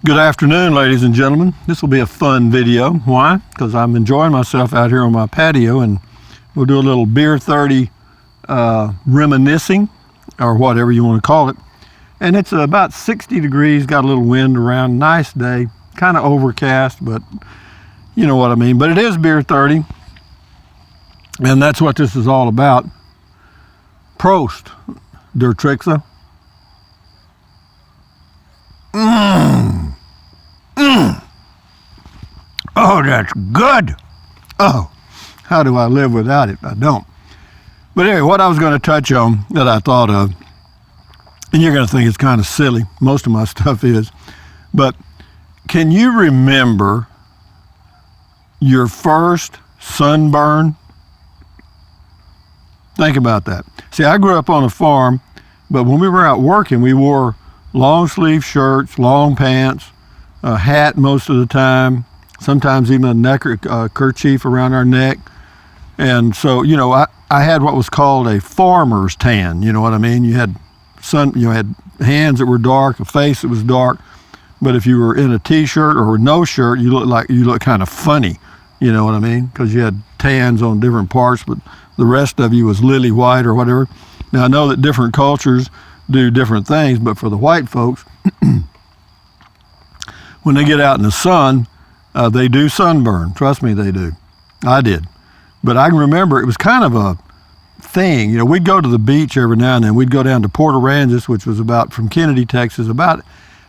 Good afternoon, ladies and gentlemen. This will be a fun video. Why? Because I'm enjoying myself out here on my patio, and we'll do a little beer 30 reminiscing, or whatever you want to call it. And it's about 60 degrees, got a little wind around, nice day, kind of overcast, but you know what I mean. But it is beer 30, and that's what this is all about. Prost, der Trixa. Oh, that's good. Oh, how do I live without it? I don't. But anyway, what I was going to touch on that I thought of, and you're going to think it's kind of silly, most of my stuff is, but can you remember your first sunburn? Think about that. See, I grew up on a farm, but when we were out working, we wore long sleeve shirts, long pants, a hat most of the time, sometimes even a neck kerchief around our neck. And so, you know, I had what was called a farmer's tan. You know what I mean? You had had hands that were dark, a face that was dark. But if you were in a t-shirt or no shirt, you look kind of funny. You know what I mean? Because you had tans on different parts, but the rest of you was lily white or whatever. Now, I know that different cultures do different things, but for the white folks, when they get out in the sun, they do sunburn. Trust me, they do. I did. But I can remember it was kind of a thing. You know, we'd go to the beach every now and then. We'd go down to Port Aransas, which was about, from Kennedy, Texas, about,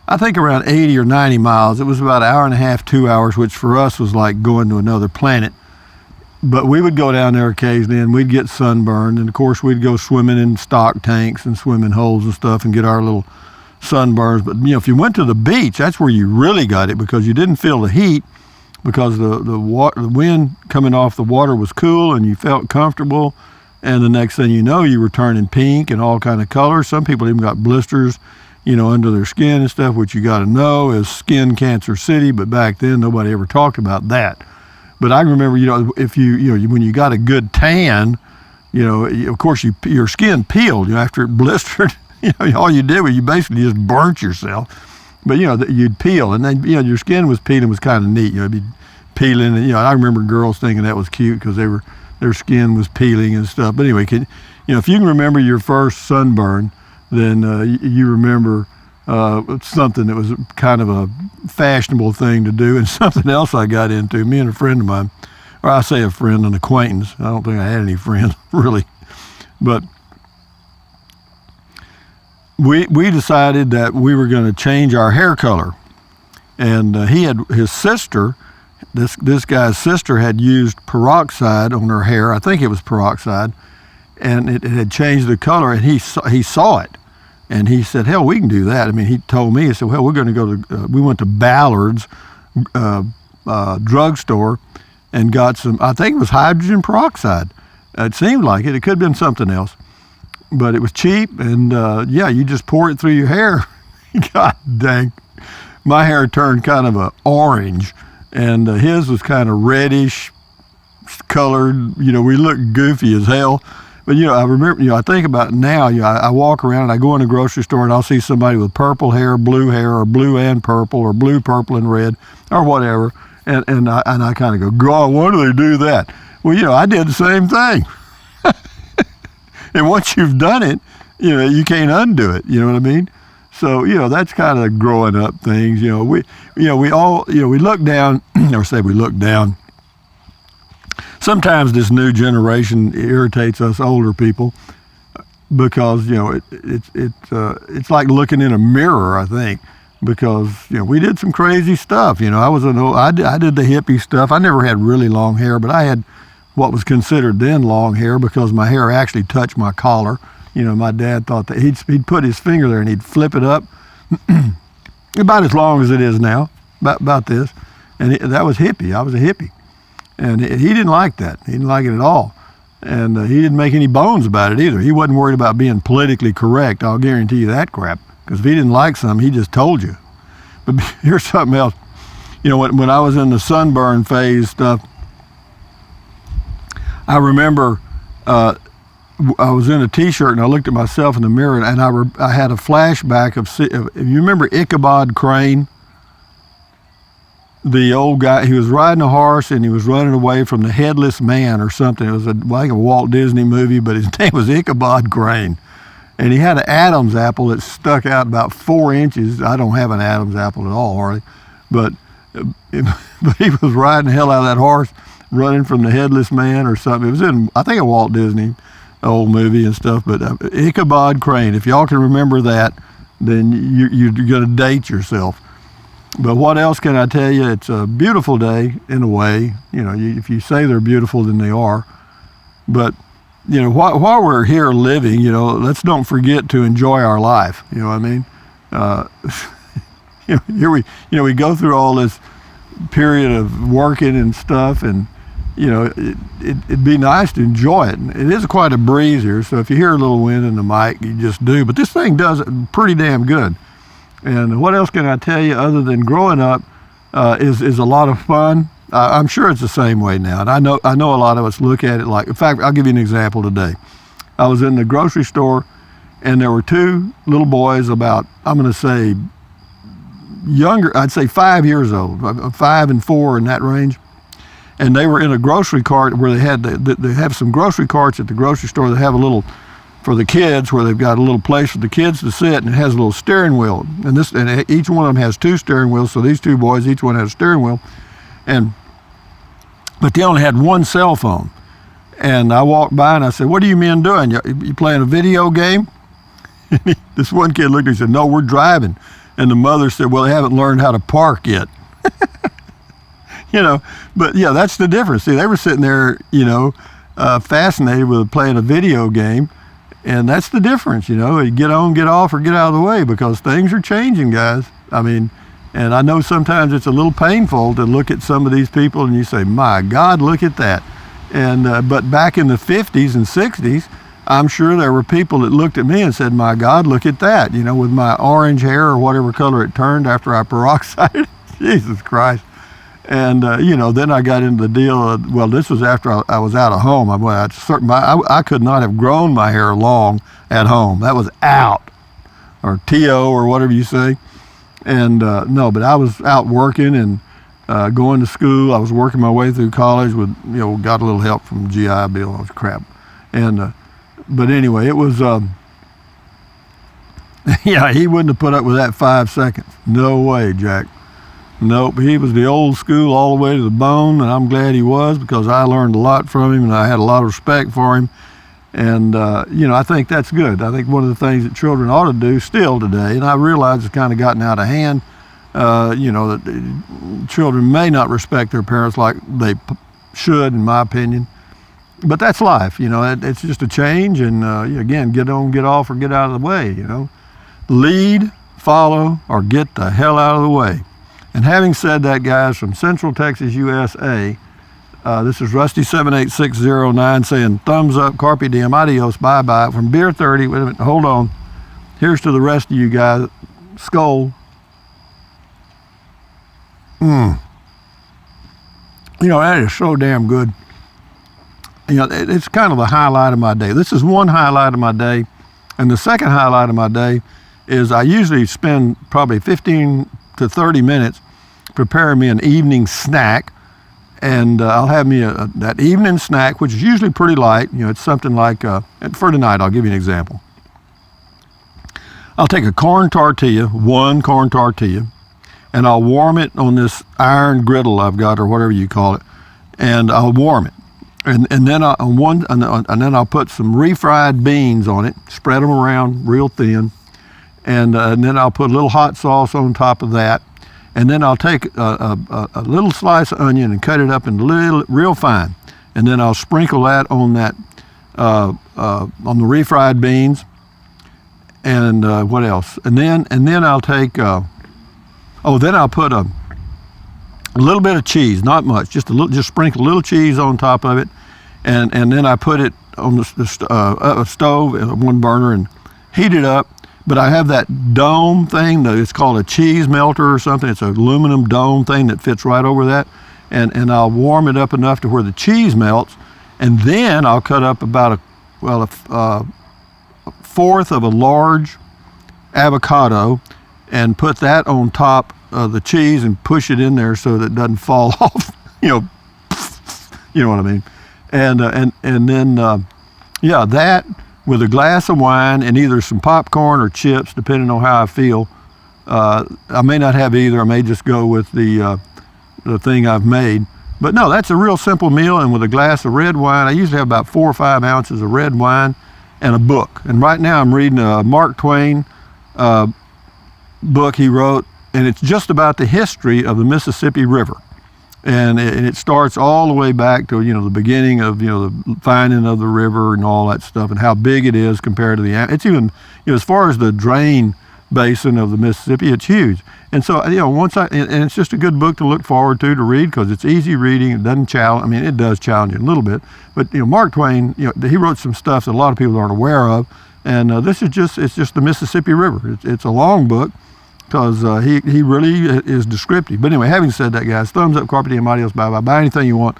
I think around 80 or 90 miles. It was about an hour and a half, 2 hours, which for us was like going to another planet. But we would go down there occasionally and we'd get sunburned. And of course, we'd go swimming in stock tanks and swimming holes and stuff and get our little sunburns. But, you know, if you went to the beach, that's where you really got it, because you didn't feel the heat, because the wind coming off the water was cool and you felt comfortable. And the next thing you know, you were turning pink and all kind of colors. Some people even got blisters, you know, under their skin and stuff, which you got to know is skin cancer city. But back then, nobody ever talked about that. But I remember, you know, if when you got a good tan, you know, of course your skin peeled, you know, after it blistered. You know, all you did was you basically just burnt yourself. But, you know, you'd peel, and then, you know, your skin was peeling, was kind of neat. You know, it'd be peeling, and, you know, I remember girls thinking that was cute because their skin was peeling and stuff. But anyway, you know, if you can remember your first sunburn, then you remember something that was kind of a fashionable thing to do, and something else I got into. Me and a friend of mine, or I say a friend, an acquaintance. I don't think I had any friends really, but we decided that we were going to change our hair color, and he had his sister. This guy's sister had used peroxide on her hair. I think it was peroxide, and it had changed the color. And he saw it. And he said, hell, we can do that. I mean, he told me, he said, well, we're going to go to, we went to Ballard's drugstore and got some, I think it was hydrogen peroxide. It seemed like it. It could have been something else. But it was cheap, and yeah, you just pour it through your hair. God dang. My hair turned kind of a orange, and his was kind of reddish colored. You know, we looked goofy as hell. But, you know, I remember, you know, I think about it now. You know, I walk around and I go in the grocery store and I'll see somebody with purple hair, or blue and purple, or blue, purple, and red, or whatever. And I kind of go, God, why do they do that? Well, you know, I did the same thing. And once you've done it, you know, you can't undo it. You know what I mean? So, you know, that's kind of growing up things. You know, we all, you know, we look down, or say we look down. Sometimes this new generation irritates us older people because, you know, it's like looking in a mirror, I think, because, you know, we did some crazy stuff. You know, I did the hippie stuff. I never had really long hair, but I had what was considered then long hair because my hair actually touched my collar. You know, my dad thought that he'd put his finger there and he'd flip it up about as long as it is now, about this. And that was hippie. I was a hippie. And he didn't like that. He didn't like it at all. And he didn't make any bones about it either. He wasn't worried about being politically correct. I'll guarantee you that crap. Because if he didn't like something, he just told you. But here's something else. You know, when I was in the sunburn phase stuff, I remember I was in a t-shirt and I looked at myself in the mirror and I had a flashback of, you remember Ichabod Crane? the old guy, he was riding a horse and he was running away from the headless man or something. It was like a Walt Disney movie, but his name was Ichabod Crane. And he had an Adam's apple that stuck out about 4 inches. I don't have an Adam's apple at all, hardly. But he was riding the hell out of that horse, running from the headless man or something. It was in, I think, a Walt Disney old movie and stuff. But Ichabod Crane, if y'all can remember that, then you're going to date yourself. But what else can I tell you? It's a beautiful day in a way. You know, if you say they're beautiful, then they are. But, you know, while we're here living, you know, let's don't forget to enjoy our life. You know what I mean? We go through all this period of working and stuff, and, you know, it'd be nice to enjoy it. It is quite a breeze here, so if you hear a little wind in the mic, you just do. But this thing does it pretty damn good. And what else can I tell you other than growing up is a lot of fun. I'm sure it's the same way now. And I know a lot of us look at it like, in fact, I'll give you an example today. I was in the grocery store and there were 2 little boys about, I'm going to say younger, I'd say 5 years old, 5 and 4 in that range. And they were in a grocery cart where they have some grocery carts at the grocery store that have a little, for the kids, where they've got a little place for the kids to sit, and it has a little steering wheel. And each one of them has 2 steering wheels, so these 2 boys, each one has a steering wheel. But they only had 1 cell phone. And I walked by and I said, "What are you men doing? You playing a video game?" This one kid looked at me and said, "No, we're driving." And the mother said, "Well, they haven't learned how to park yet." You know, but yeah, that's the difference. See, they were sitting there, you know, fascinated with playing a video game. And that's the difference, you know. You get on, get off, or get out of the way, because things are changing, guys. I mean, and I know sometimes it's a little painful to look at some of these people and you say, "My God, look at that." And but back in the 50s and 60s, I'm sure there were people that looked at me and said, "My God, look at that," you know, with my orange hair or whatever color it turned after I peroxided. Jesus Christ. And, you know, then I got into the deal of, well, this was after I was out of home. I could not have grown my hair long at home. That was out, or T.O. or whatever you say. And, no, but I was out working and going to school. I was working my way through college with, you know, got a little help from GI Bill. I was crap. And, but anyway, it was, yeah, he wouldn't have put up with that 5 seconds. No way, Jack. Nope, he was the old school all the way to the bone, and I'm glad he was, because I learned a lot from him and I had a lot of respect for him. And, you know, I think that's good. I think one of the things that children ought to do still today, and I realize it's kind of gotten out of hand, you know, that children may not respect their parents like they should, in my opinion. But that's life, you know, it's just a change. And, again, get on, get off, or get out of the way, you know. Lead, follow, or get the hell out of the way. And having said that, guys, from Central Texas, USA, this is Rusty78609 saying thumbs up, carpe diem, adios, bye-bye. From Beer 30, wait a minute, hold on. Here's to the rest of you guys. Skull. You know, that is so damn good. You know, it's kind of the highlight of my day. This is one highlight of my day. And the second highlight of my day is I usually spend probably 15 to 30 minutes preparing me an evening snack, and I'll have me that evening snack, which is usually pretty light. You know, it's something like, for tonight, I'll give you an example. I'll take a corn tortilla, 1 corn tortilla, and I'll warm it on this iron griddle I've got, or whatever you call it, and I'll warm it. And then I'll put some refried beans on it, spread them around real thin. And then I'll put a little hot sauce on top of that. And then I'll take a little slice of onion and cut it up into real fine. And then I'll sprinkle that on on the refried beans. And what else? And then I'll take, then I'll put a little bit of cheese, not much, just sprinkle a little cheese on top of it. And then I put it on the stove, one burner, and heat it up. But I have that dome thing, it's called a cheese melter or something. It's an aluminum dome thing that fits right over that. And I'll warm it up enough to where the cheese melts. And then I'll cut up about a fourth of a large avocado and put that on top the cheese and push it in there so that it doesn't fall off. You know what I mean. And then that with a glass of wine and either some popcorn or chips, depending on how I feel. I may not have either. I may just go with the thing I've made. But no, that's a real simple meal, and with a glass of red wine. I usually have about 4 or 5 ounces of red wine and a book. And right now I'm reading a Mark Twain book he wrote, and it's just about the history of the Mississippi River. And it starts all the way back to, the beginning of, the finding of the river and all that stuff, and how big it is compared to it's even, as far as the drain basin of the Mississippi, it's huge. And so, and it's just a good book to look forward to read, because it's easy reading. It doesn't challenge, it does challenge you a little bit, but, Mark Twain, he wrote some stuff that a lot of people aren't aware of. And it's just the Mississippi River. It's a long book, because he really is descriptive. But anyway, having said that, guys, thumbs up, carpe diem, adios, bye-bye. Buy anything you want.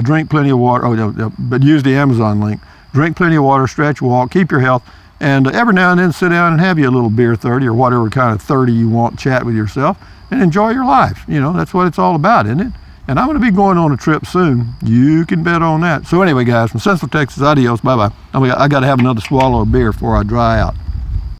Drink plenty of water. But use the Amazon link. Drink plenty of water, stretch, walk, keep your health. And every now and then sit down and have you a little beer 30 or whatever kind of 30 you want, chat with yourself, and enjoy your life. That's what it's all about, isn't it? And I'm going to be going on a trip soon. You can bet on that. So anyway, guys, from Central Texas, adios, bye-bye. I got to have another swallow of beer before I dry out.